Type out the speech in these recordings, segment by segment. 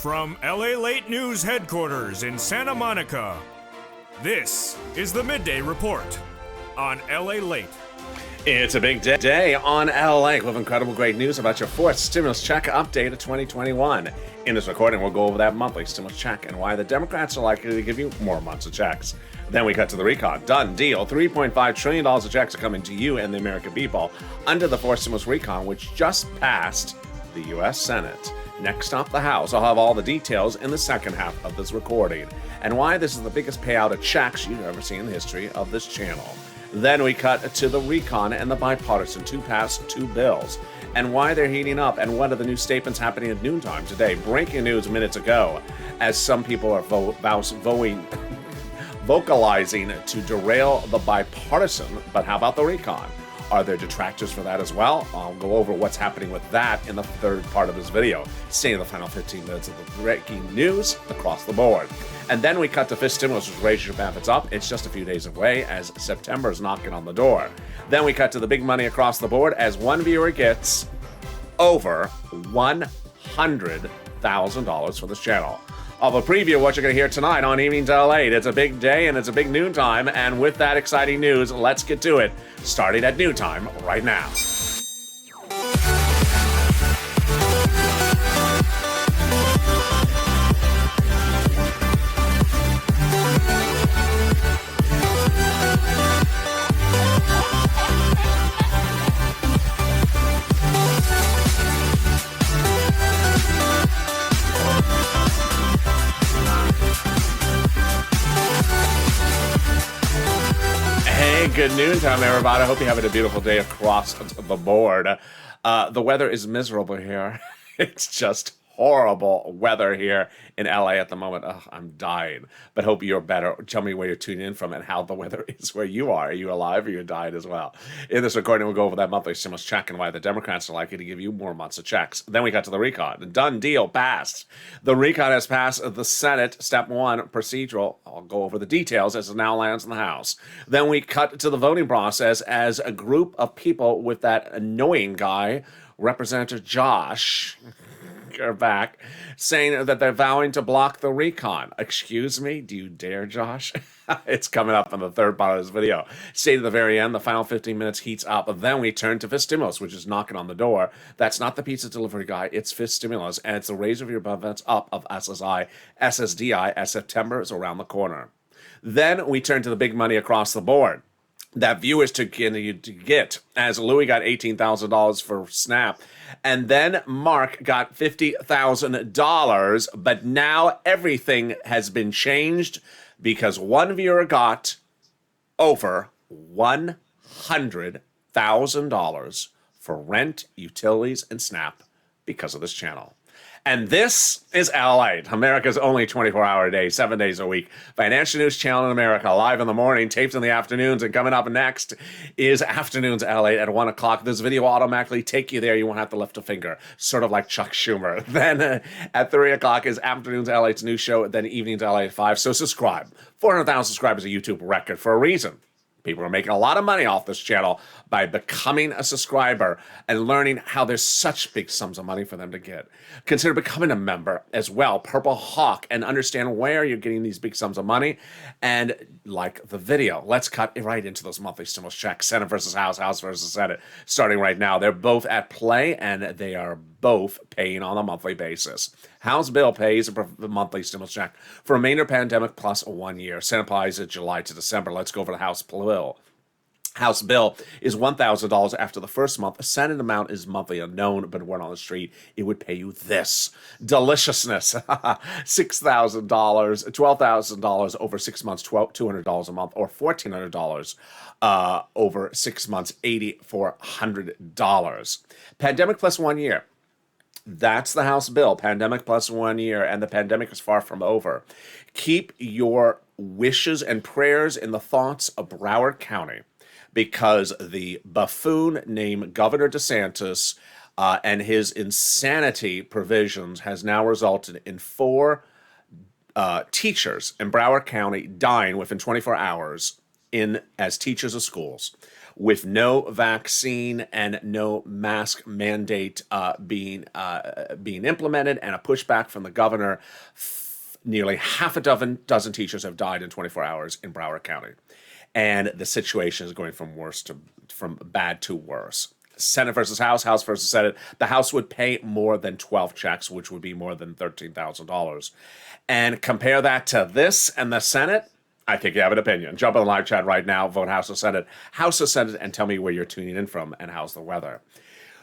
From Lalate News headquarters in Santa Monica, this is the Midday Report on Lalate. It's a big day on LA with incredible great news about your fourth stimulus check update of 2021. In this recording, we'll go over that monthly stimulus check and why the Democrats are likely to give you more months of checks. Then we cut to the recon. Done deal. $3.5 trillion of checks are coming to you and the American people under the fourth stimulus recon, which just passed the U.S. Senate. Next up, the House. I'll have all the details in the second half of this recording and why this is the biggest payout of checks you've ever seen in the history of this channel. Then we cut to the recon and the bipartisan two bills and why they're heating up and what are the new statements happening at noontime today. Breaking news minutes ago as some people are vocalizing to derail the bipartisan, but how about the recon? Are there detractors for that as well? I'll go over what's happening with that in the third part of this video. Stay in the final 15 minutes of the breaking news across the board. And then we cut to fifth stimulus, which raises your benefits up. It's just a few days away as September is knocking on the door. Then we cut to the big money across the board as one viewer gets over $100,000 for this channel. Of a preview of what you're going to hear tonight on Evenings LA. It's a big day and it's a big noontime. And with that exciting news, let's get to it. Starting at noontime right now. Good noontime, everybody. I hope you're having a beautiful day across the board. The weather is miserable here. It's just horrible weather here in LA at the moment. Oh, I'm dying, but hope you're better. Tell me where you're tuning in from and how the weather is where you are. Are you alive or you're dying as well? In this recording, we'll go over that monthly stimulus check and why the Democrats are likely to give you more months of checks. Then we got to the recon. Done deal, passed. The recon has passed the Senate. Step one, procedural. I'll go over the details as it now lands in the House. Then we cut to the voting process as a group of people with that annoying guy, Representative Josh, are back, saying that they're vowing to block the recon. Excuse me? Do you dare, Josh? It's coming up in the third part of this video. Stay to the very end. The final 15 minutes heats up. Then we turn to fifth stimulus, which is knocking on the door. That's not the pizza delivery guy. It's fifth stimulus, and it's the raise of your benefits up of SSDI, as September is around the corner. Then we turn to the big money across the board that viewers to get, as Louis got $18,000 for Snap, and then Mark got $50,000, but now everything has been changed because one viewer got over $100,000 for rent, utilities, and Snap because of this channel. And this is Lalate, America's only 24-hour day, 7 days a week. Financial news channel in America, live in the morning, taped in the afternoons, and coming up next is Afternoons Lalate at 1 o'clock. This video will automatically take you there. You won't have to lift a finger, sort of like Chuck Schumer. Then at 3 o'clock is Afternoons Lalate's new show, then Evenings LA at 5. So subscribe. 400,000 subscribers, a YouTube record for a reason. People are making a lot of money off this channel by becoming a subscriber and learning how there's such big sums of money for them to get. Consider becoming a member as well, Purple Hawk, and understand where you're getting these big sums of money. And like the video, let's cut right into those monthly stimulus checks. Senate versus House, House versus Senate, starting right now. They're both at play, and they are both paying on a monthly basis. House bill pays a monthly stimulus check for remainder pandemic plus 1 year. Senate applies it July to December. Let's go over the House bill. House bill is $1,000 after the first month. A Senate amount is monthly unknown, but word on the street, it would pay you this. Deliciousness. $6,000, $12,000 over 6 months, $200 a month, or $1,400 over 6 months, $8,400. Pandemic plus 1 year. That's the House bill, pandemic plus 1 year, and the pandemic is far from over. Keep your wishes and prayers in the thoughts of Broward County because the buffoon named Governor DeSantis and his insanity provisions has now resulted in 4 teachers in Broward County dying within 24 hours as teachers of schools. with no vaccine and no mask mandate being implemented, and a pushback from the governor. Nearly half a dozen teachers have died in 24 hours in Broward County, and the situation is going from bad to worse. Senate versus House, House versus Senate. The House would pay more than 12 checks, which would be more than $13,000. And compare that to this and the Senate, I think you have an opinion. Jump in the live chat right now, vote House or Senate. House or Senate, and tell me where you're tuning in from and how's the weather.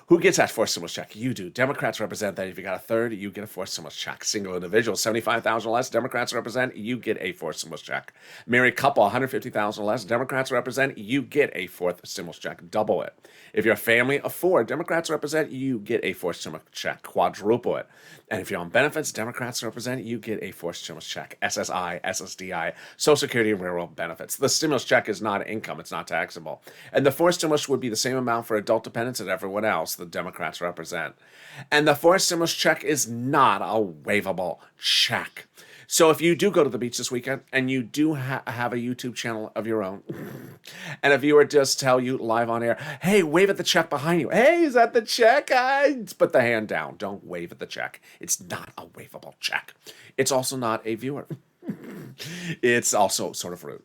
Who gets that fourth stimulus check? You do. Democrats represent that. If you got a third, you get a fourth stimulus check. Single individual, $75,000 less. Democrats represent, you get a fourth stimulus check. Married couple, $150,000 less. Democrats represent, you get a fourth stimulus check. Double it. If you're a family of four, Democrats represent, you get a fourth stimulus check. Quadruple it. And if you're on benefits, Democrats represent, you get a fourth stimulus check. SSI, SSDI, Social Security, and railroad benefits. The stimulus check is not income. It's not taxable. And the fourth stimulus would be the same amount for adult dependents as everyone else the Democrats represent. And the fourth stimulus check is not a waivable check. So if you do go to the beach this weekend and you do have a YouTube channel of your own, and a viewer just tell you live on air, hey, wave at the check behind you. Hey, is that the check? Put the hand down. Don't wave at the check. It's not a waivable check. It's also not a viewer. It's also sort of rude.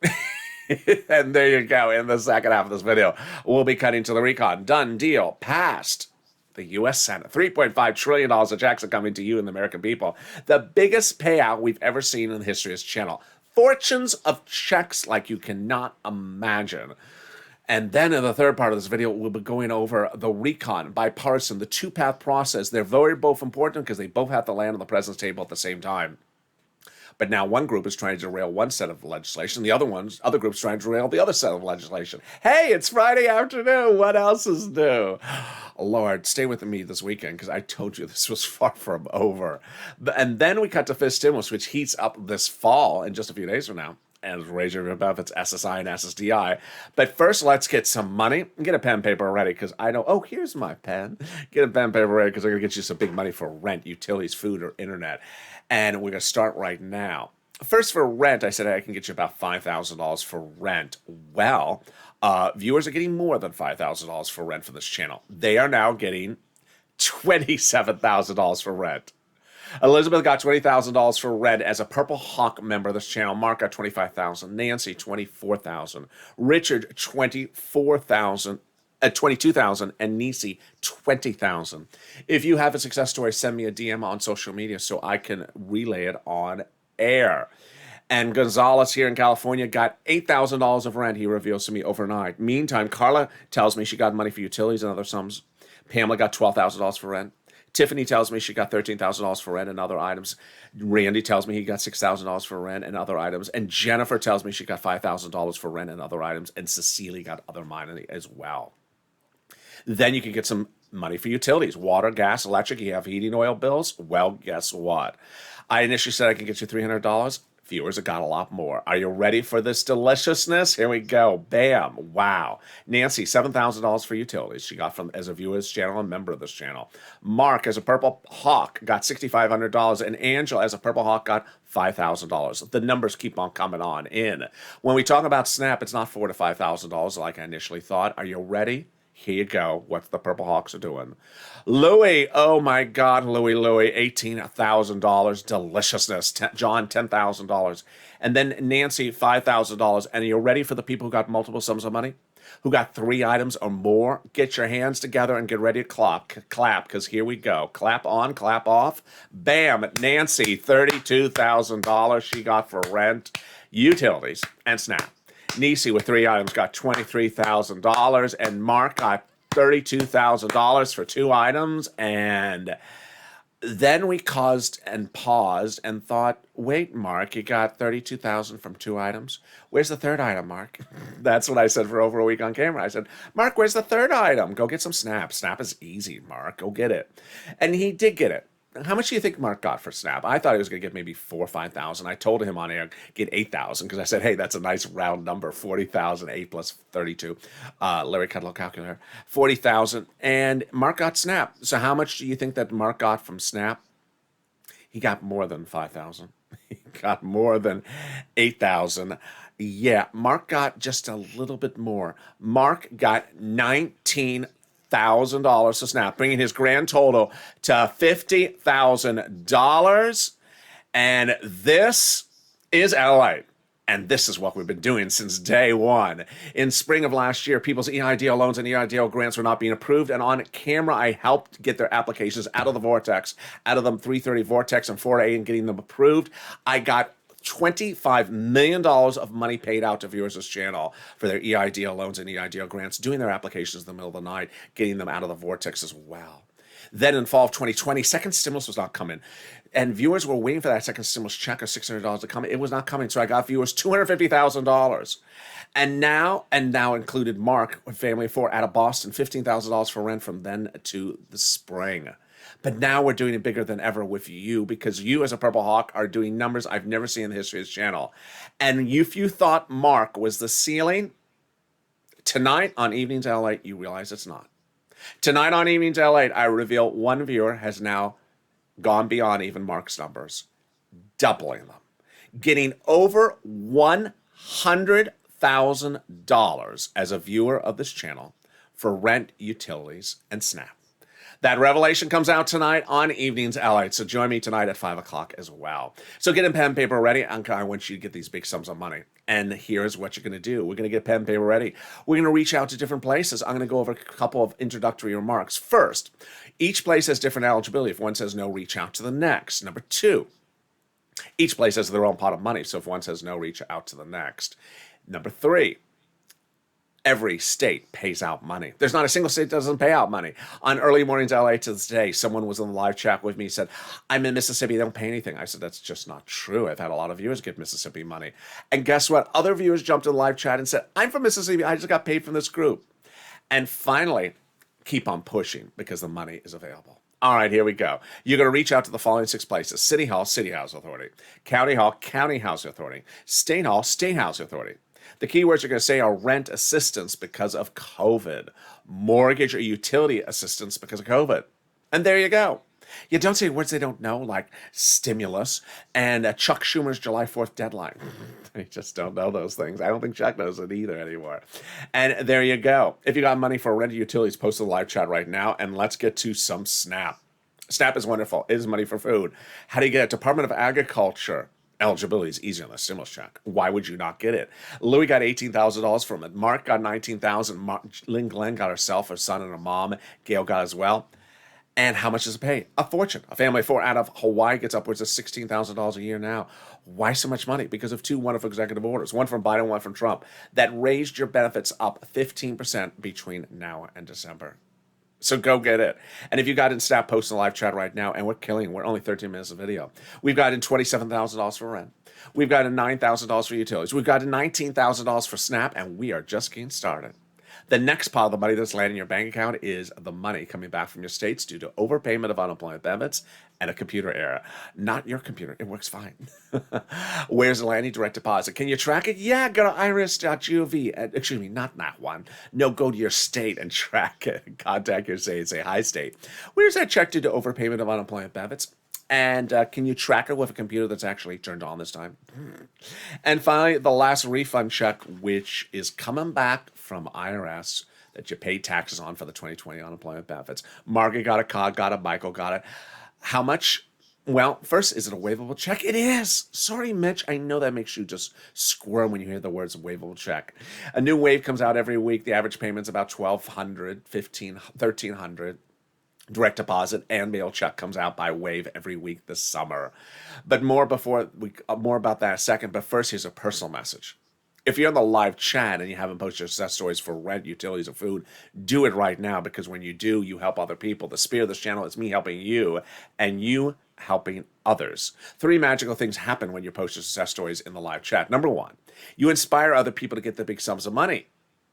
And there you go. In the second half of this video, we'll be cutting to the recon. Done deal. Passed. The U.S. Senate. $3.5 trillion of checks are coming to you and the American people. The biggest payout we've ever seen in the history of this channel. Fortunes of checks like you cannot imagine. And then in the third part of this video, we'll be going over the recon, bipartisan, the two-path process. They're very both important because they both have to land on the president's table at the same time. But now one group is trying to derail one set of legislation. The other group's trying to derail the other set of legislation. Hey, it's Friday afternoon. What else is new? Lord, stay with me this weekend because I told you this was far from over. And then we cut to fifth stimulus, which heats up this fall in just a few days from now. And raise your benefits, SSI and SSDI. But first, let's get some money. Get a pen and paper ready because I know, oh, here's my pen. Get a pen and paper ready because I'm going to get you some big money for rent, utilities, food, or internet. And we're going to start right now. First, for rent, I said I can get you about $5,000 for rent. Well, viewers are getting more than $5,000 for rent for this channel. They are now getting $27,000 for rent. Elizabeth got $20,000 for rent as a Purple Hawk member of this channel. Mark got $25,000. Nancy, $24,000. Richard, $22,000, and Nisi, $20,000. If you have a success story, send me a DM on social media so I can relay it on air. And Gonzalez here in California got $8,000 of rent, he reveals to me overnight. Meantime, Carla tells me she got money for utilities and other sums. Pamela got $12,000 for rent. Tiffany tells me she got $13,000 for rent and other items. Randy tells me he got $6,000 for rent and other items. And Jennifer tells me she got $5,000 for rent and other items. And Cecilia got other money as well. Then you can get some money for utilities, water, gas, electric. You have heating oil bills. Well, guess what? I initially said I can get you $300. Viewers have got a lot more. Are you ready for this deliciousness? Here we go. Bam. Wow. Nancy, $7,000 for utilities. She got from as a viewer of this channel and member of this channel. Mark, as a Purple Hawk, got $6,500. And Angela, as a Purple Hawk, got $5,000. The numbers keep on coming on in. When we talk about SNAP, it's not $4,000 to $5,000 like I initially thought. Are you ready? Here you go. What the Purple Hawks are doing. Louie, oh my God, Louie, $18,000. Deliciousness. John, $10,000. And then Nancy, $5,000. And are you ready for the people who got multiple sums of money? Who got 3 items or more? Get your hands together and get ready to clap, because here we go. Clap on, clap off. Bam, Nancy, $32,000 she got for rent, utilities, and SNAP. Nisi with 3 items got $23,000, and Mark got $32,000 for 2 items. And then we paused and thought, wait, Mark, you got $32,000 from 2 items. Where's the third item, Mark? That's what I said for over a week on camera. I said, Mark, where's the third item? Go get some SNAP. SNAP is easy, Mark. Go get it. And he did get it. How much do you think Mark got for SNAP? I thought he was going to get maybe $4,000 or $5,000. I told him on air, get $8,000 because I said, hey, that's a nice round number, 40,000, 8 plus 32. Larry cut a little calculator. 40,000, and Mark got SNAP. So how much do you think that Mark got from SNAP? He got more than 5,000. He got more than 8,000. Yeah, Mark got just a little bit more. Mark got $19,000 to Snap, bringing his grand total to $50,000. And this is LA. And this is what we've been doing since day one. In spring of last year, people's EIDL loans and EIDL grants were not being approved. And on camera, I helped get their applications out of the vortex, out of the 330 vortex and 4A, and getting them approved. I got $25 million of money paid out to viewers of this channel for their EIDL loans and EIDL grants, doing their applications in the middle of the night, getting them out of the vortex as well. Then in fall of 2020, second stimulus was not coming. And viewers were waiting for that second stimulus check of $600 to come. It was not coming. So I got viewers $250,000. And now included Mark, a family of four out of Boston, $15,000 for rent from then to the spring. But now we're doing it bigger than ever with you, because you as a Purple Hawk are doing numbers I've never seen in the history of this channel. And if you thought Mark was the ceiling, tonight on Evenings LA, you realize it's not. Tonight on Evenings LA, I reveal one viewer has now gone beyond even Mark's numbers, doubling them, getting over $100,000 as a viewer of this channel for rent, utilities, and Snap. That revelation comes out tonight on Evenings LA, so join me tonight at 5 o'clock as well. So get pen and paper ready. I want you to get these big sums of money. And here's what you're going to do. We're going to get pen and paper ready. We're going to reach out to different places. I'm going to go over a couple of introductory remarks. First, each place has different eligibility. If one says no, reach out to the next. Number two, each place has their own pot of money. So if one says no, reach out to the next. Number three, every state pays out money. There's not a single state that doesn't pay out money. On Early Mornings LA to this day, someone was in the live chat with me, said, I'm in Mississippi, they don't pay anything. I said, that's just not true. I've had a lot of viewers give Mississippi money. And guess what? Other viewers jumped in the live chat and said, I'm from Mississippi, I just got paid from this group. And finally, keep on pushing because the money is available. All right, here we go. You're going to reach out to the following six places: City Hall, City Housing Authority; County Hall, County Housing Authority; State Hall, State Housing Authority. The keywords you're going to say are rent assistance because of COVID, mortgage or utility assistance because of COVID. And there you go. You don't say words they don't know, like stimulus and Chuck Schumer's July 4th deadline. They just don't know those things. I don't think Chuck knows it either anymore. And there you go. If you got money for rent or utilities, post in the live chat right now, and let's get to some Snap. Snap is wonderful. It is money for food. How do you get it? Department of Agriculture. Eligibility is easier than a stimulus check. Why would you not get it? Louis got $18,000 from it. Mark got $19,000. Lynn Glenn got herself, her son, and her mom. Gail got as well. And how much does it pay? A fortune. A family of four out of Hawaii gets upwards of $16,000 a year now. Why so much money? Because of two wonderful executive orders, one from Biden, one from Trump, that raised your benefits up 15% between now and December. So go get it. And if you got in Snap, post in the live chat right now, and we're killing. We're only 13 minutes of video. We've got in $27,000 for rent. We've got in $9,000 for utilities. We've got in $19,000 for Snap, and we are just getting started. The next part of the money that's landing in your bank account is the money coming back from your states due to overpayment of unemployment benefits and a computer error. Not your computer. It works fine. Where's the landing? Direct deposit. Can you track it? Yeah, go to iris.gov. Excuse me, not that one. No, go to your state and track it. Contact your state and say, hi, state. Where's that check due to overpayment of unemployment benefits? And can you track it with a computer that's actually turned on this time? And finally, the last refund check, which is coming back from IRS that you paid taxes on for the 2020 unemployment benefits. Margaret got a card, got it. Michael got it. How much? Well, first, is it a waivable check? It is. Sorry, Mitch. I know that makes you just squirm when you hear the words waivable check. A new wave comes out every week. The average payment's about $1,200, $1,500, $1,300. Direct deposit and mail check comes out by wave every week this summer. But more about that in a second. But first, here's a personal message. If you're in the live chat and you haven't posted your success stories for rent, utilities, or food, do it right now, because when you do, you help other people. The spirit of this channel is me helping you and you helping others. 3 magical things happen when you post your success stories in the live chat. Number 1, you inspire other people to get the big sums of money,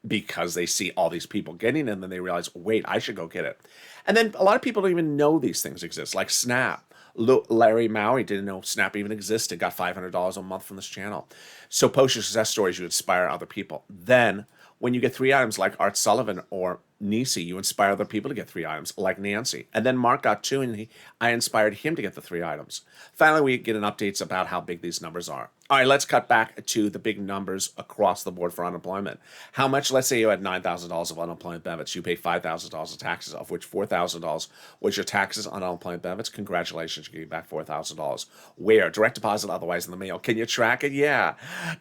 because they see all these people getting it, and then they realize, wait, I should go get it. And then a lot of people don't even know these things exist, like Snap. Larry Maui didn't know Snap even existed, got $500 a month from this channel. So post your success stories, you inspire other people. Then when you get 3 items like Art Sullivan or Nisi, you inspire other people to get 3 items like Nancy. And then Mark got 2, and I inspired him to get the 3 items. Finally, we get an updates about how big these numbers are. All right, let's cut back to the big numbers across the board for unemployment. How much, let's say you had $9,000 of unemployment benefits, you pay $5,000 of taxes, of which $4,000 was your taxes on unemployment benefits. Congratulations, you're getting back $4,000. Where? Direct deposit, otherwise in the mail. Can you track it? Yeah.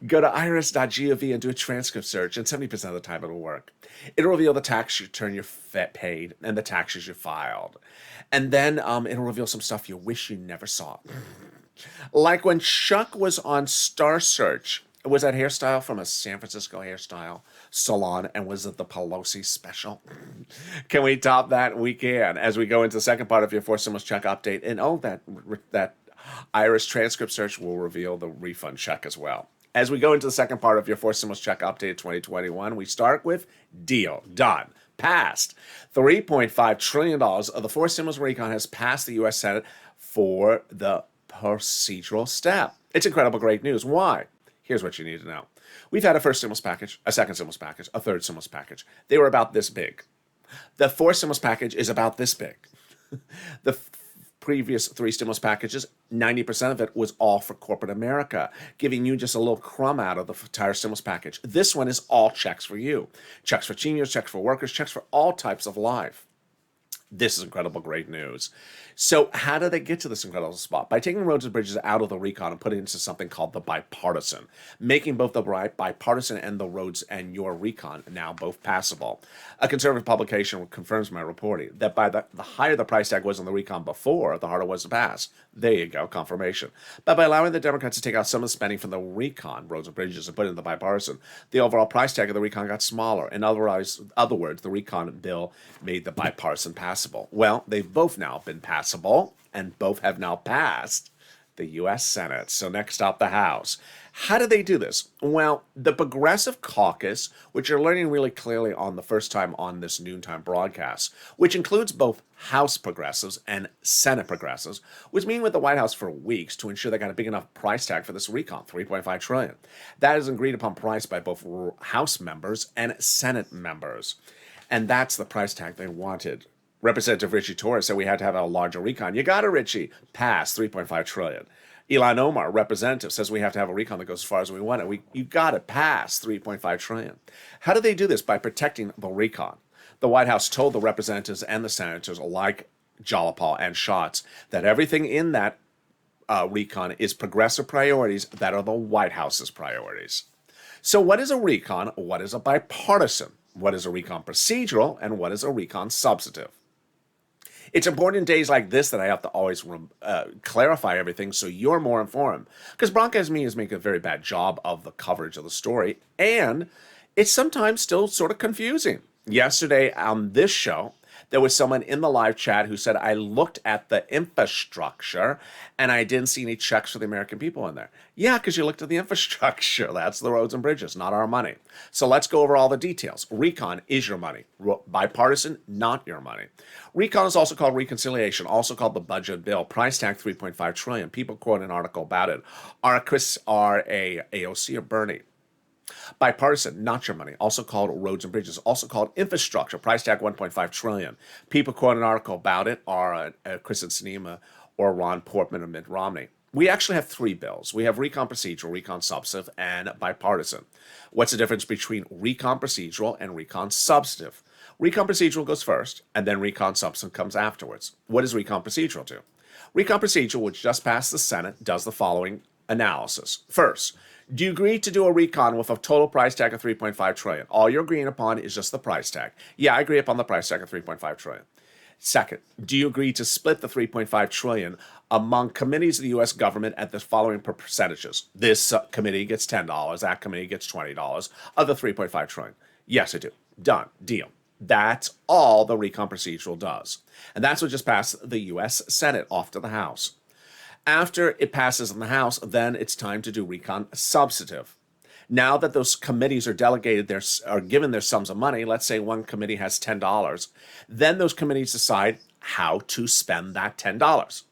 Go to iris.gov and do a transcript search, and 70% of the time it'll work. It'll reveal the tax return you paid and the taxes you filed. And then it'll reveal some stuff you wish you never saw. Like when Chuck was on Star Search, was that hairstyle from a San Francisco hairstyle salon, and was it the Pelosi special? Can we top that? We can. As we go into the second part of your Four Stimulus Check update, and that Iris transcript search will reveal the refund check as well. As we go into the second part of your Four Stimulus Check update 2021, we start with deal, done, passed. $3.5 trillion of the Four Stimulus recon has passed the U.S. Senate for the procedural step. It's incredible great news. Why? Here's what you need to know. We've had a first stimulus package, a second stimulus package, a third stimulus package. They were about this big. The fourth stimulus package is about this big. The previous three stimulus packages, 90% of it was all for corporate America, giving you just a little crumb out of the entire stimulus package. This one is all checks for you. Checks for seniors, checks for workers, checks for all types of life. This is incredible great news. So how do they get to this incredible spot? By taking roads and bridges out of the recon and putting it into something called the bipartisan, making both the bipartisan and the roads and your recon now both passable. A conservative publication confirms my reporting that by the higher the price tag was on the recon before, the harder it was to pass. There you go, confirmation. But by allowing the Democrats to take out some of the spending from the recon, roads and bridges, and put it in the bipartisan, the overall price tag of the recon got smaller. In other words, the recon bill made the bipartisan passable. Well, they've both now been passable, and both have now passed the U.S. Senate. So next up, the House. How do they do this? Well, the Progressive Caucus, which you're learning really clearly on the first time on this noontime broadcast, which includes both House progressives and Senate progressives, was meeting with the White House for weeks to ensure they got a big enough price tag for this recon, $3.5 trillion. That is an agreed upon price by both House members and Senate members. And that's the price tag they wanted. Representative Richie Torres said we had to have a larger recon. You got it, Richie. Pass, $3.5 trillion. Ilan Omar, representative, says we have to have a recon that goes as far as we want it. You got it. Pass, $3.5 trillion. How do they do this? By protecting the recon. The White House told the representatives and the senators, like Jolipal and Schatz, that everything in that recon is progressive priorities that are the White House's priorities. So what is a recon? What is a bipartisan? What is a recon procedural? And what is a recon substantive? It's important in days like this that I have to always clarify everything so you're more informed. Because Broncos Media is making a very bad job of the coverage of the story, and it's sometimes still sort of confusing. Yesterday on this show, there was someone in the live chat who said, I looked at the infrastructure and I didn't see any checks for the American people in there. Yeah, because you looked at the infrastructure. That's the roads and bridges, not our money. So let's go over all the details. Recon is your money. Bipartisan, not your money. Recon is also called reconciliation, also called the budget bill. Price tag $3.5 trillion. People quote an article about it. Are AOC or Bernie? Bipartisan, not your money, also called roads and bridges, also called infrastructure, price tag $1.5 trillion. People quote an article about it are Kristen Sinema or Ron Portman or Mitt Romney. We actually have three bills. We have recon procedural, recon substantive, and bipartisan. What's the difference between recon procedural and recon substantive? Recon procedural goes first, and then recon substantive comes afterwards. What does recon procedural do? Recon procedural, which just passed the Senate, does the following analysis. First, do you agree to do a recon with a total price tag of $3.5 trillion? All you're agreeing upon is just the price tag. Yeah, I agree upon the price tag of $3.5 trillion. Second, do you agree to split the $3.5 trillion among committees of the U.S. government at the following percentages? This committee gets $10, that committee gets $20 of the $3.5 trillion. Yes, I do. Done. Deal. That's all the recon procedural does. And that's what just passed the U.S. Senate off to the House. After it passes in the House, then it's time to do recon substantive. Now that those committees are delegated, are given their sums of money, let's say one committee has $10, then those committees decide how to spend that $10.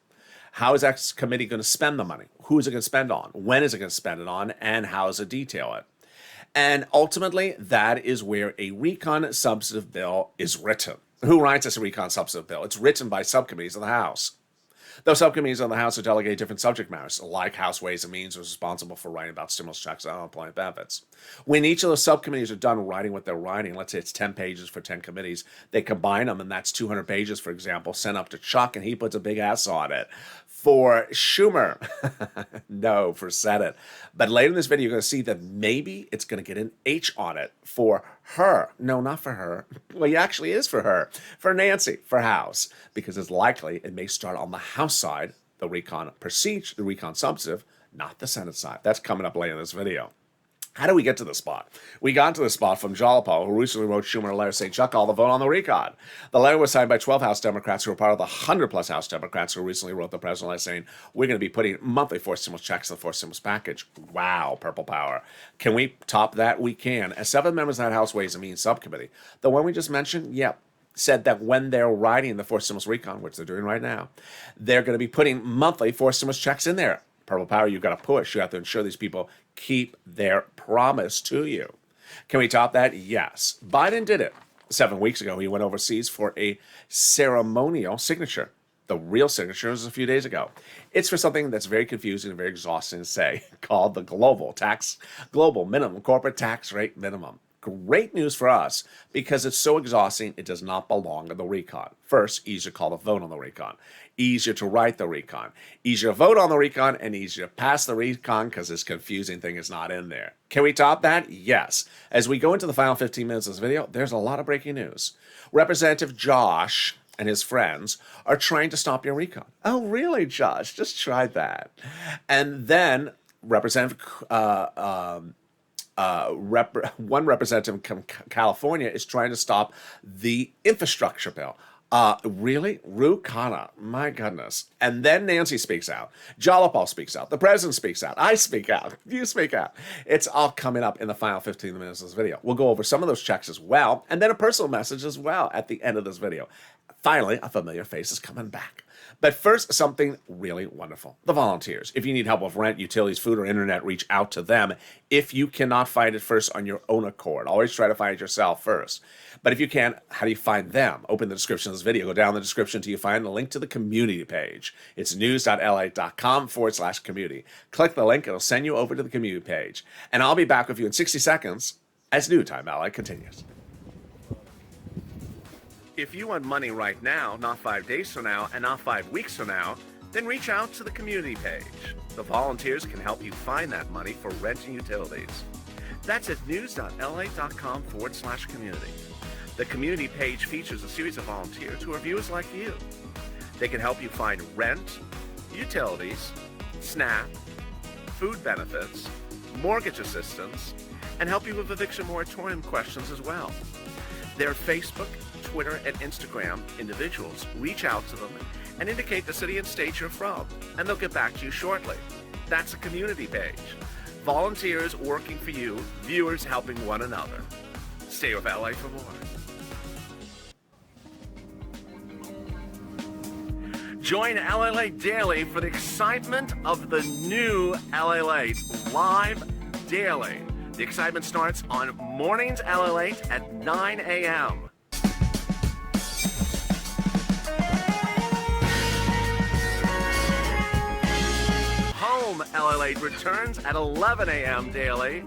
How is that committee going to spend the money? Who is it going to spend on? When is it going to spend it on? And how does it detail it? And ultimately, that is where a recon substantive bill is written. Who writes this recon substantive bill? It's written by subcommittees of the House. Those subcommittees on the House will delegate different subject matters, like House Ways and Means is responsible for writing about stimulus checks and unemployment benefits. When each of those subcommittees are done writing what they're writing, let's say it's 10 pages for 10 committees, they combine them, and that's 200 pages, for example, sent up to Chuck, and he puts a big S on it. For Schumer, no, for Senate. But later in this video, you're going to see that maybe it's going to get an H on it for her. No, not for her. Well, it actually is for her. For Nancy, for House, because it's likely it may start on the House side, the recon procedure, the recon substantive, not the Senate side. That's coming up later in this video. How do we get to this spot? We got to this spot from Jalapa, who recently wrote Schumer a letter saying, Chuck, all the vote on the recon. The letter was signed by 12 House Democrats who were part of the 100-plus House Democrats who recently wrote the president a letter saying, we're going to be putting monthly forced stimulus checks in the forced stimulus package. Wow, purple power. Can we top that? We can. As 7 members of that House Ways and Means subcommittee, the one we just mentioned, yep, said that when they're writing the forced stimulus recon, which they're doing right now, they're going to be putting monthly forced stimulus checks in there. Purple power, you've got to push. You have to ensure these people keep their promise to you. Can we top that? Yes. Biden did it. 7 weeks ago, he went overseas for a ceremonial signature. The real signature was a few days ago. It's for something that's very confusing and very exhausting to say, called the global minimum corporate tax rate minimum. Great news for us because it's so exhausting, it does not belong in the recon. First, easier to call the vote on the recon. Easier to write the recon. Easier to vote on the recon and easier to pass the recon because this confusing thing is not in there. Can we top that? Yes. As we go into the final 15 minutes of this video, there's a lot of breaking news. Representative Josh and his friends are trying to stop your recon. Oh, really, Josh? Just try that. And then Representative one representative from California is trying to stop the infrastructure bill. Really? Ru Khanna, my goodness. And then Nancy speaks out. Jalapal speaks out. The president speaks out. I speak out. You speak out. It's all coming up in the final 15 minutes of this video. We'll go over some of those checks as well, and then a personal message as well at the end of this video. Finally, a familiar face is coming back. But first, something really wonderful. The volunteers. If you need help with rent, utilities, food, or internet, reach out to them. If you cannot find it first on your own accord, always try to find it yourself first. But if you can, how do you find them? Open the description of this video. Go down the description until you find the link to the community page. It's news.la.com/community. Click the link. It'll send you over to the community page. And I'll be back with you in 60 seconds as New Time LA continues. If you want money right now, not 5 days from now, and not 5 weeks from now, then reach out to the community page. The volunteers can help you find that money for rent and utilities. That's at news.la.com/community. The community page features a series of volunteers who are viewers like you. They can help you find rent, utilities, SNAP, food benefits, mortgage assistance, and help you with eviction moratorium questions as well. Their Facebook, Twitter, and Instagram individuals reach out to them and indicate the city and state you're from, and they'll get back to you shortly. That's a community page. Volunteers working for you, viewers helping one another. Stay with LA for more. Join Lalate Daily for the excitement of the new Lalate live daily. The excitement starts on mornings Lalate at 9 a.m. Home Lalate returns at 11 a.m. daily.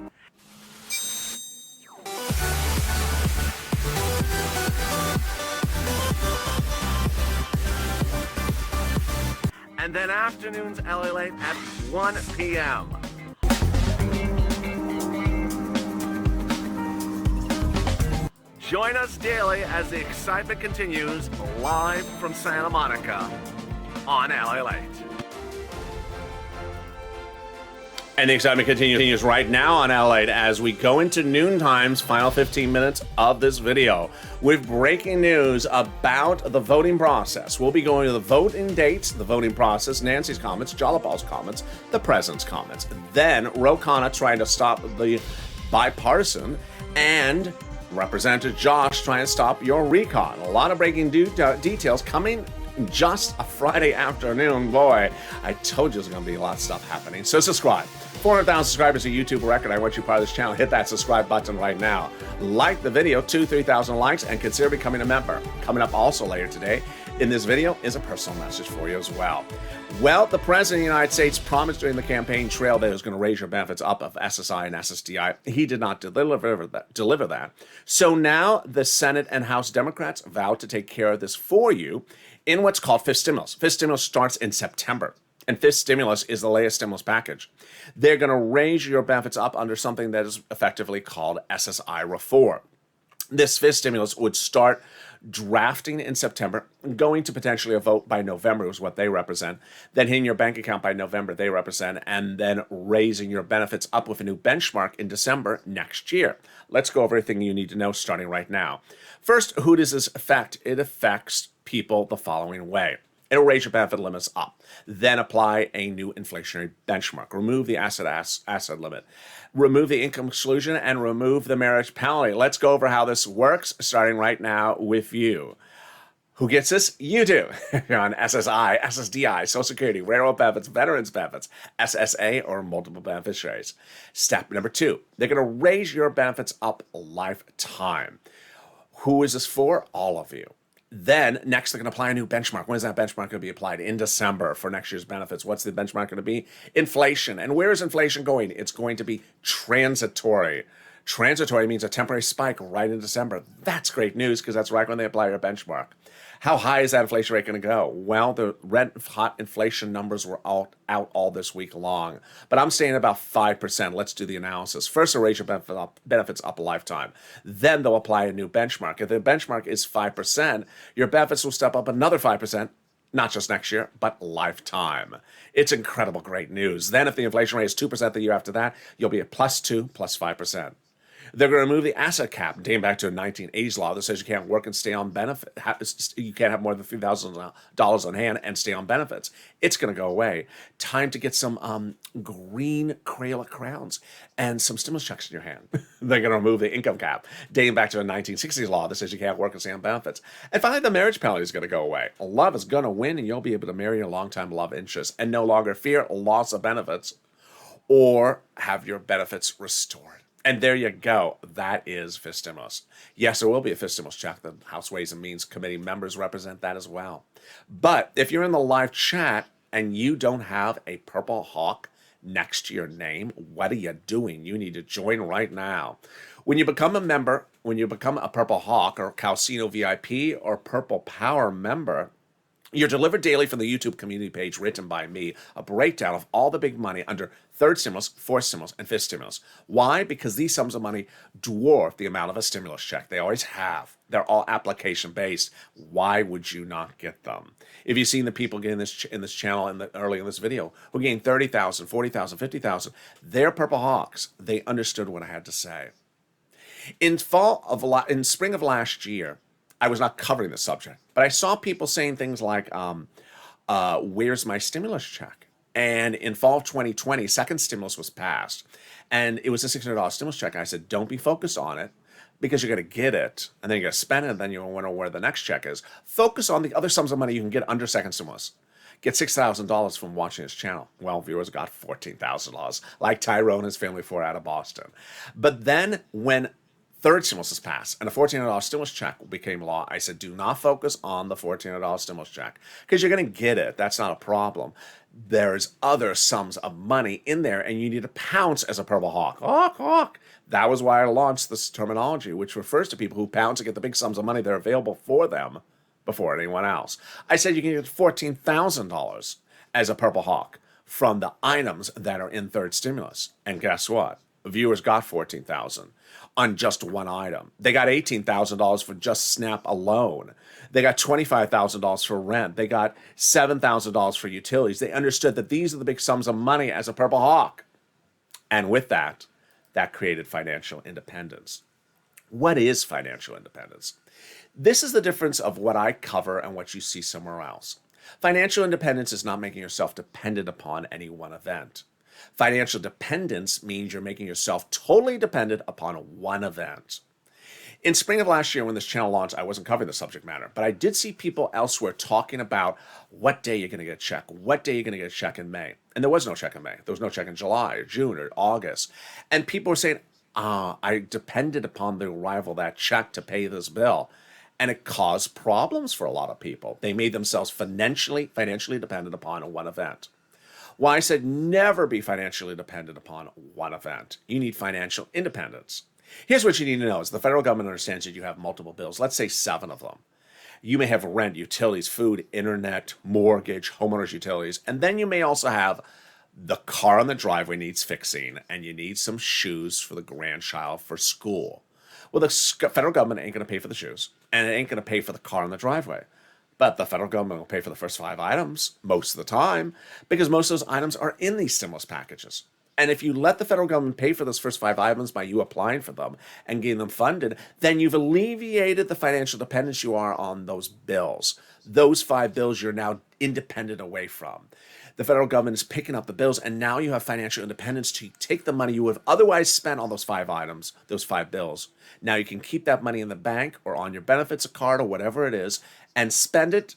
And then afternoons Lalate at 1 p.m. Join us daily as the excitement continues live from Santa Monica on Lalate. And the excitement continues right now on Lalate as we go into Noontime's final 15 minutes of this video with breaking news about the voting process. We'll be going to the voting dates, the voting process, Nancy's comments, Jalapal's comments, the president's comments, then Ru Khanna trying to stop the bipartisan, and Representative Josh trying to stop your recon. A lot of breaking details coming just a Friday afternoon. Boy, I told you there's going to be a lot of stuff happening. So subscribe. 400,000 subscribers, a YouTube record. I want you part of this channel. Hit that subscribe button right now. Like the video, 3,000 likes, and consider becoming a member. Coming up also later today in this video is a personal message for you as well. Well, the President of the United States promised during the campaign trail that he was going to raise your benefits up of SSI and SSDI. He did not deliver that. So now the Senate and House Democrats vowed to take care of this for you in what's called fifth stimulus. Fifth stimulus starts in September. And fifth stimulus is the latest stimulus package. They're going to raise your benefits up under something that is effectively called SSI reform. This fifth stimulus would start drafting in September, going to potentially a vote by November is what they represent, then hitting your bank account by November they represent, and then raising your benefits up with a new benchmark in December next year. Let's go over everything you need to know starting right now. First, who does this affect? It affects people the following way. It'll raise your benefit limits up. Then apply a new inflationary benchmark. Remove the asset limit. Remove the income exclusion and remove the marriage penalty. Let's go over how this works, starting right now with you. Who gets this? You do. You're on SSI, SSDI, Social Security, railroad benefits, veterans benefits, SSA, or multiple beneficiaries. Step number 2, they're going to raise your benefits up a lifetime. Who is this for? All of you. Then, next, they're going to apply a new benchmark. When is that benchmark going to be applied? In December for next year's benefits. What's the benchmark going to be? Inflation. And where is inflation going? It's going to be transitory. Transitory means a temporary spike right in December. That's great news because that's right when they apply your benchmark. How high is that inflation rate going to go? Well, the red hot inflation numbers were out all this week long, but I'm saying about 5%. Let's do the analysis. First, they'll raise your benefits up a lifetime. Then they'll apply a new benchmark. If the benchmark is 5%, your benefits will step up another 5%. Not just next year, but lifetime. It's incredible, great news. Then if the inflation rate is 2% the year after that, you'll be at +2, +5%. They're going to remove the asset cap, dating back to a 1980s law that says you can't work and stay on benefit. You can't have more than $3,000 on hand and stay on benefits. It's going to go away. Time to get some green Crayola crowns and some stimulus checks in your hand. They're going to remove the income cap, dating back to a 1960s law that says you can't work and stay on benefits. And finally, the marriage penalty is going to go away. Love is going to win, and you'll be able to marry your longtime love interest and no longer fear loss of benefits or have your benefits restored. And there you go. That is fifth stimulus. Yes, there will be a fifth stimulus check. The House Ways and Means Committee members represent that as well. But if you're in the live chat and you don't have a purple hawk next to your name, what are you doing? You need to join right now. When you become a member, when you become a Purple Hawk or Calcino VIP or Purple Power member, you're delivered daily from the YouTube community page written by me, a breakdown of all the big money under third stimulus, fourth stimulus, and fifth stimulus. Why? Because these sums of money dwarf the amount of a stimulus check. They always have. They're all application-based. Why would you not get them? If you've seen the people getting this in this channel early in this video who gained 30,000, 40,000, 50,000, they're Purple Hawks. They understood what I had to say. In spring of last year, I was not covering this subject, but I saw people saying things like, where's my stimulus check? And in fall of 2020, second stimulus was passed, and it was a $600 stimulus check. I said, don't be focused on it because you're going to get it, and then you're going to spend it, and then you'll wonder where the next check is. Focus on the other sums of money you can get under second stimulus. Get $6,000 from watching this channel. Well, viewers got $14,000, like Tyrone and his family for out of Boston. But then when third stimulus is passed, and a $1,400 stimulus check became law. I said, do not focus on the $1,400 stimulus check because you're going to get it. That's not a problem. There's other sums of money in there, and you need to pounce as a Purple Hawk. Hawk, hawk. That was why I launched this terminology, which refers to people who pounce and get the big sums of money that are available for them before anyone else. I said you can get $14,000 as a Purple Hawk from the items that are in third stimulus. And guess what? Viewers got $14,000 on just one item. They got $18,000 for just SNAP alone. They got $25,000 for rent. They got $7,000 for utilities. They understood that these are the big sums of money as a Purple Hawk. And with that, that created financial independence. What is financial independence? This is the difference of what I cover and what you see somewhere else. Financial independence is not making yourself dependent upon any one event. Financial dependence means you're making yourself totally dependent upon one event. In spring of last year, when this channel launched, I wasn't covering the subject matter, but I did see people elsewhere talking about what day you're going to get a check, what day you're going to get a check in May. And there was no check in May. There was no check in July or June or August. And people were saying, I depended upon the arrival of that check to pay this bill. And it caused problems for a lot of people. They made themselves financially dependent upon one event. Well, I said never be financially dependent upon one event. You need financial independence. Here's what you need to know is the federal government understands that you have multiple bills, let's say 7 of them. You may have rent, utilities, food, internet, mortgage, homeowners utilities, and then you may also have the car on the driveway needs fixing, and you need some shoes for the grandchild for school. Well, the federal government ain't going to pay for the shoes, and it ain't going to pay for the car on the driveway. But the federal government will pay for the first 5 items most of the time, because most of those items are in these stimulus packages. And if you let the federal government pay for those first 5 items by you applying for them and getting them funded, then you've alleviated the financial dependence you are on those bills. Those 5 bills you're now independent away from. The federal government is picking up the bills, and now you have financial independence to take the money you would have otherwise spent on those 5 items, those 5 bills. Now you can keep that money in the bank or on your benefits card or whatever it is and spend it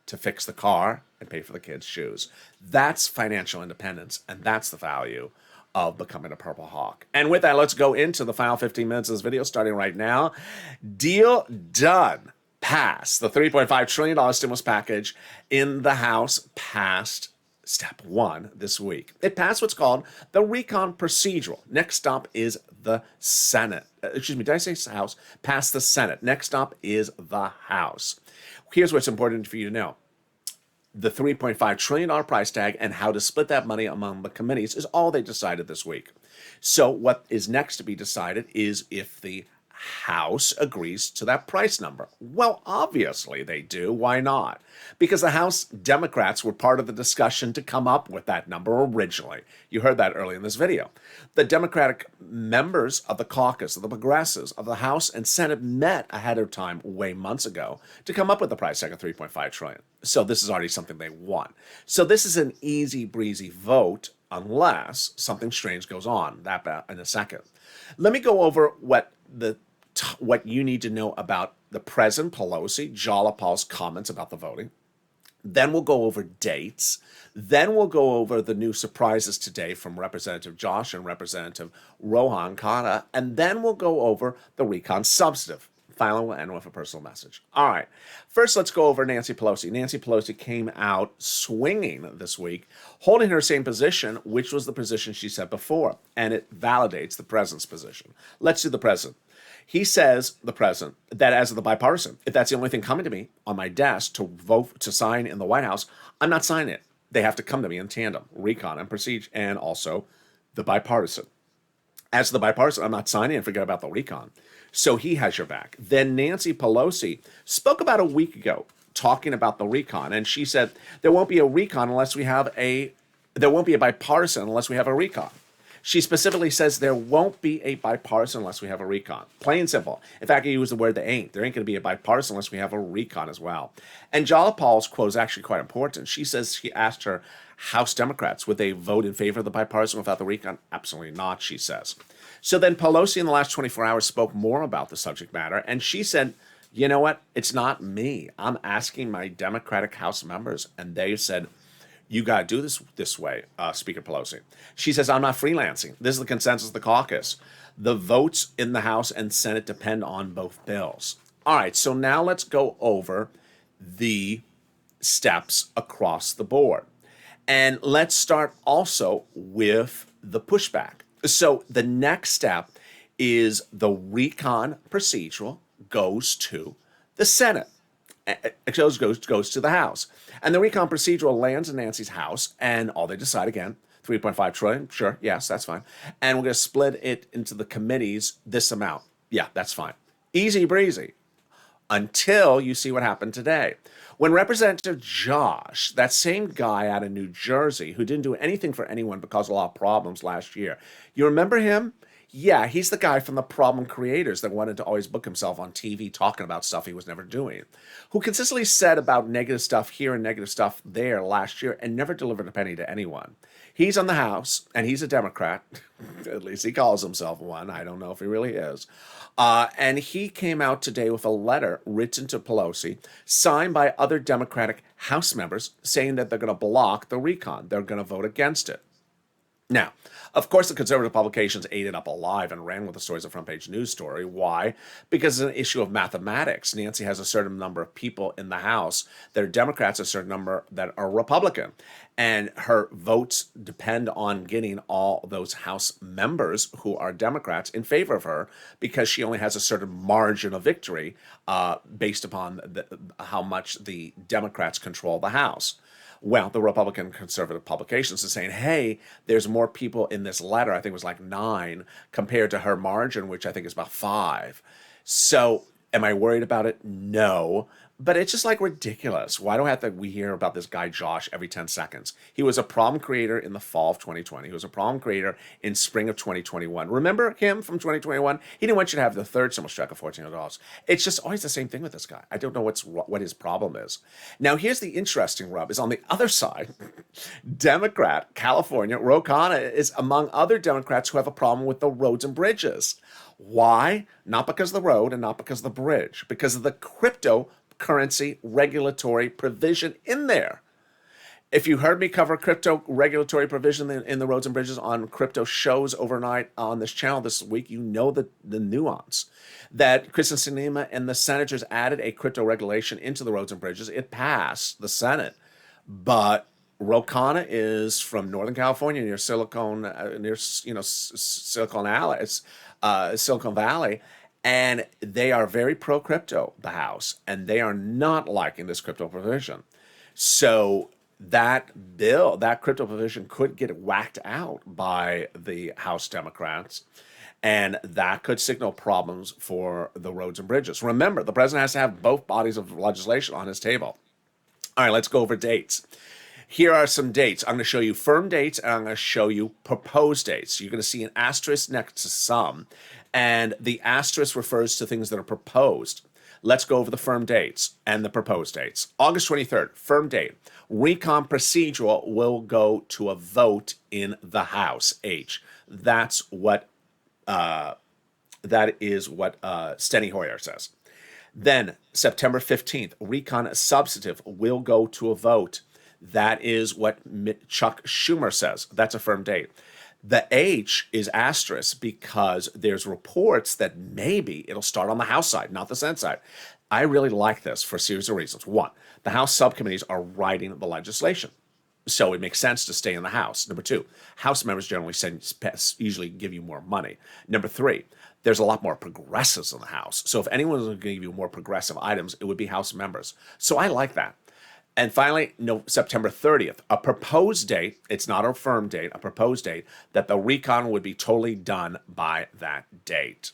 to fix the car and pay for the kids' shoes. That's financial independence, and that's the value of becoming a Purple Hawk. And with that, let's go into the final 15 minutes of this video, starting right now. Deal done. Passed. The $3.5 trillion stimulus package in the House passed step 1 this week. It passed what's called the recon procedural. Next stop is the Senate. Excuse me, did I say House? Passed the Senate. Next stop is the House. Here's what's important for you to know. The $3.5 trillion price tag and how to split that money among the committees is all they decided this week. So what is next to be decided is if the House agrees to that price number. Well, obviously they do. Why not? Because the House Democrats were part of the discussion to come up with that number originally. You heard that early in this video. The Democratic members of the caucus, of the progressives of the House and Senate met ahead of time way months ago to come up with the price tag of $3.5 trillion. So this is already something they won. So this is an easy breezy vote unless something strange goes on. That in a second. Let me go over what you need to know about the President Pelosi, Jalapal's comments about the voting. Then we'll go over dates. Then we'll go over the new surprises today from Representative Josh and Representative Rohan Khanna. And then we'll go over the recon substantive. Finally, we'll end with a personal message. All right. First, let's go over Nancy Pelosi. Nancy Pelosi came out swinging this week, holding her same position, which was the position she said before. And it validates the president's position. Let's do the president. He says, the president, that as the bipartisan, if that's the only thing coming to me on my desk to vote, to sign in the White House, I'm not signing it. They have to come to me in tandem, recon and procedure, and also the bipartisan. As the bipartisan, I'm not signing and forget about the recon. So he has your back. Then Nancy Pelosi spoke about a week ago talking about the recon, and she said there won't be a recon unless we have there won't be a bipartisan unless we have a recon. She specifically says there won't be a bipartisan unless we have a recon. Plain and simple. In fact, I use the word there ain't. There ain't going to be a bipartisan unless we have a recon as well. And Jalapal's quote is actually quite important. She says she asked her House Democrats, would they vote in favor of the bipartisan without the recon? Absolutely not, she says. So then Pelosi in the last 24 hours spoke more about the subject matter, and she said, you know what? It's not me. I'm asking my Democratic House members, and they said, you got to do this way, Speaker Pelosi. She says, I'm not freelancing. This is the consensus of the caucus. The votes in the House and Senate depend on both bills. All right, so now let's go over the steps across the board. And let's start also with the pushback. So the next step is the recon procedural goes to the Senate. It goes to the House. And the recon procedural lands in Nancy's House, and all they decide again, $3.5 trillion, sure, yes, that's fine. And we're going to split it into the committees this amount. Yeah, that's fine. Easy breezy. Until you see what happened today. When Representative Josh, that same guy out of New Jersey who didn't do anything for anyone but caused a lot of problems last year, you remember him? Yeah, he's the guy from the Problem Creators that wanted to always book himself on TV talking about stuff he was never doing, who consistently said about negative stuff here and negative stuff there last year and never delivered a penny to anyone. He's on the House, and he's a Democrat. At least he calls himself one. I don't know if he really is. And he came out today with a letter written to Pelosi, signed by other Democratic House members, saying that they're going to block the recon. They're going to vote against it. Now, of course, the conservative publications ate it up alive and ran with the story as a front page news story. Why? Because it's an issue of mathematics. Nancy has a certain number of people in the House that are Democrats, a certain number that are Republican. And her votes depend on getting all those House members who are Democrats in favor of her, because she only has a certain margin of victory based upon how much the Democrats control the House. Well, the Republican conservative publications are saying, hey, there's more people in this letter, I think it was like 9, compared to her margin, which I think is about 5. So am I worried about it? No. But it's just like ridiculous. Why do we hear about this guy Josh every 10 seconds? He was a problem creator in the fall of 2020. He was a problem creator in spring of 2021. Remember him from 2021? He didn't want you to have the third stimulus check of $1,400. It's just always the same thing with this guy. I don't know what his problem is. Now, here's the interesting rub, is on the other side, Democrat, California, Ro Khanna is among other Democrats who have a problem with the roads and bridges. Why? Not because of the road and not because of the bridge, because of the cryptocurrency regulatory provision in there. If you heard me cover crypto regulatory provision in the roads and bridges on crypto shows overnight on this channel this week, you know the nuance. That Kristen Sinema and the senators added a crypto regulation into the roads and bridges. It passed the Senate, but Ro Khanna is from Northern California, near Silicon Valley, and they are very pro-crypto, the House, and they are not liking this crypto provision. So that bill, that crypto provision, could get whacked out by the House Democrats, and that could signal problems for the roads and bridges. Remember, the president has to have both bodies of legislation on his table. All right, let's go over dates. Here are some dates. I'm going to show you firm dates, and I'm going to show you proposed dates. You're going to see an asterisk next to some, and the asterisk refers to things that are proposed. Let's go over the firm dates and the proposed dates. August 23rd, firm date. Recon procedural will go to a vote in the House. H. That is what Steny Hoyer says. Then September 15th, recon substantive will go to a vote. That is what Chuck Schumer says. That's a firm date. The H is asterisk because there's reports that maybe it'll start on the House side, not the Senate side. I really like this for a series of reasons. One, the House subcommittees are writing the legislation, so it makes sense to stay in the House. Number two, House members generally usually give you more money. Number three, there's a lot more progressives in the House. So if anyone was going to give you more progressive items, it would be House members. So I like that. And finally, September 30th, a proposed date, it's not a firm date, a proposed date, that the recon would be totally done by that date.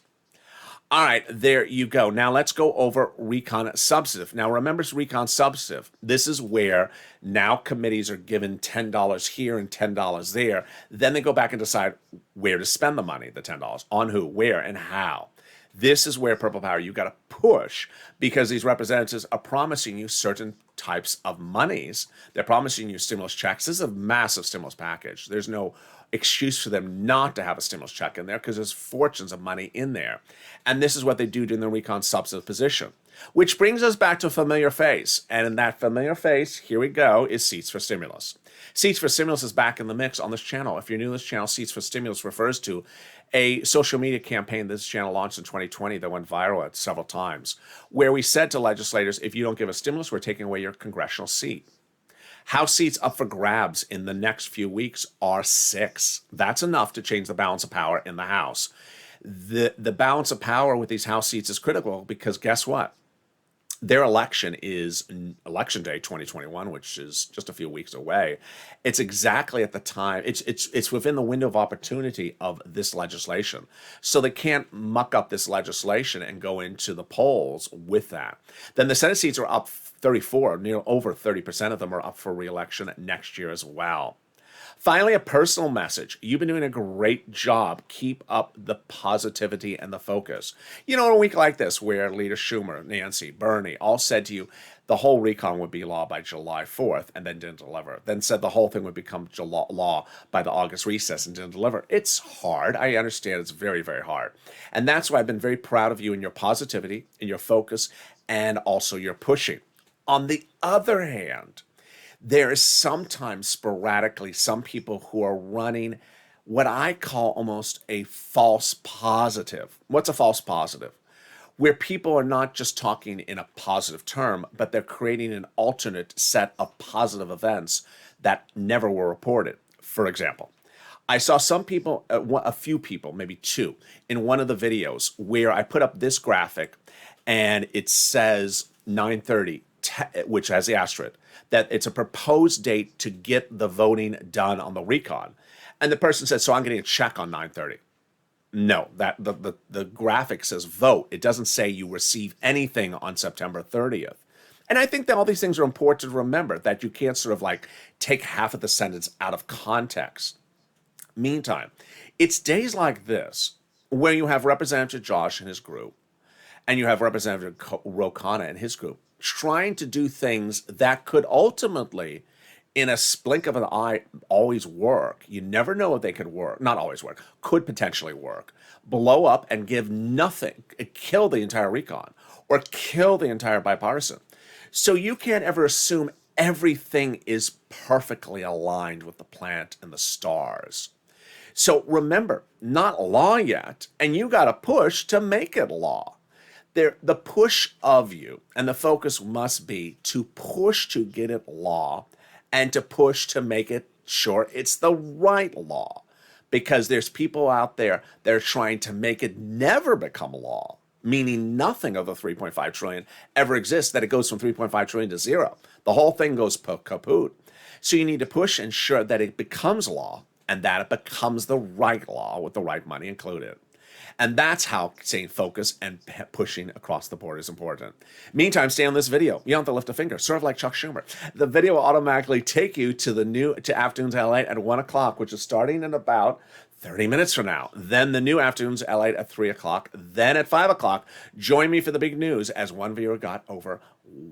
All right, there you go. Now let's go over recon substantive. Now remember, recon substantive. This is where now committees are given $10 here and $10 there. Then they go back and decide where to spend the money, the $10, on who, where, and how. This is where Purple Power, you got to push, because these representatives are promising you certain types of monies. They're promising you stimulus checks. This is a massive stimulus package. There's no excuse for them not to have a stimulus check in there, because there's fortunes of money in there. And this is what they do during the recon substantive position. Which brings us back to a familiar face. And in that familiar face, here we go, is Seats for Stimulus. Seats for Stimulus is back in the mix on this channel. If you're new to this channel, Seats for Stimulus refers to a social media campaign this channel launched in 2020 that went viral several times, where we said to legislators, if you don't give us stimulus, we're taking away your congressional seat. House seats up for grabs in the next few weeks are 6. That's enough to change the balance of power in the House. The balance of power with these House seats is critical, because guess what? Their election is Election Day 2021, which is just a few weeks away. It's exactly at the time, it's within the window of opportunity of this legislation. So they can't muck up this legislation and go into the polls with that. Then the Senate seats are up 34, over 30% of them are up for re-election next year as well. Finally, a personal message. You've been doing a great job. Keep up the positivity and the focus. In a week like this, where Leader Schumer, Nancy, Bernie all said to you the whole recon would be law by July 4th and then didn't deliver, then said the whole thing would become law by the August recess and didn't deliver. It's hard. I understand it's very, very hard. And that's why I've been very proud of you in your positivity, in your focus, and also your pushing. On the other hand, there is sometimes sporadically some people who are running what I call almost a false positive. What's a false positive? Where people are not just talking in a positive term, but they're creating an alternate set of positive events that never were reported. For example, I saw some people, a few people, maybe two, in one of the videos where I put up this graphic and it says 9:30, which has the asterisk, that it's a proposed date to get the voting done on the recon. And the person said, so I'm getting a check on 9:30. No, that the graphic says vote. It doesn't say you receive anything on September 30th. And I think that all these things are important to remember, that you can't sort of like take half of the sentence out of context. Meantime, it's days like this where you have Representative Josh and his group, and you have Representative Ro Khanna and his group trying to do things that could ultimately, in a blink of an eye, always work. You never know if they could work. Not always work. Could potentially work. Blow up and give nothing. Kill the entire recon or kill the entire bipartisan. So you can't ever assume everything is perfectly aligned with the planet and the stars. So remember, not law yet, and you got to push to make it law. The push of you and the focus must be to push to get it law and to push to make it sure it's the right law. Because there's people out there that are trying to make it never become law, meaning nothing of the 3.5 trillion ever exists, that it goes from 3.5 trillion to zero. The whole thing goes kaput. So you need to push and ensure that it becomes law and that it becomes the right law with the right money included. And that's how staying focused and pushing across the board is important. Meantime, stay on this video. You don't have to lift a finger, sort of like Chuck Schumer. The video will automatically take you to Afternoons Lalate at 1 o'clock, which is starting in about 30 minutes from now. Then the new Afternoons Lalate at 3 o'clock. Then at 5 o'clock, join me for the big news, as one viewer got over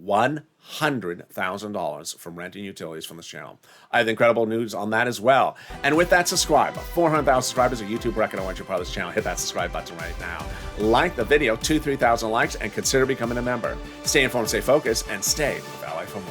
$100,000 from renting utilities from this channel. I have incredible news on that as well. And with that, subscribe. 400,000 subscribers, a YouTube record. I want you part of this channel. Hit that subscribe button right now. Like the video, 2,000-3,000 likes, and consider becoming a member. Stay informed, stay focused, and stay with LA for more.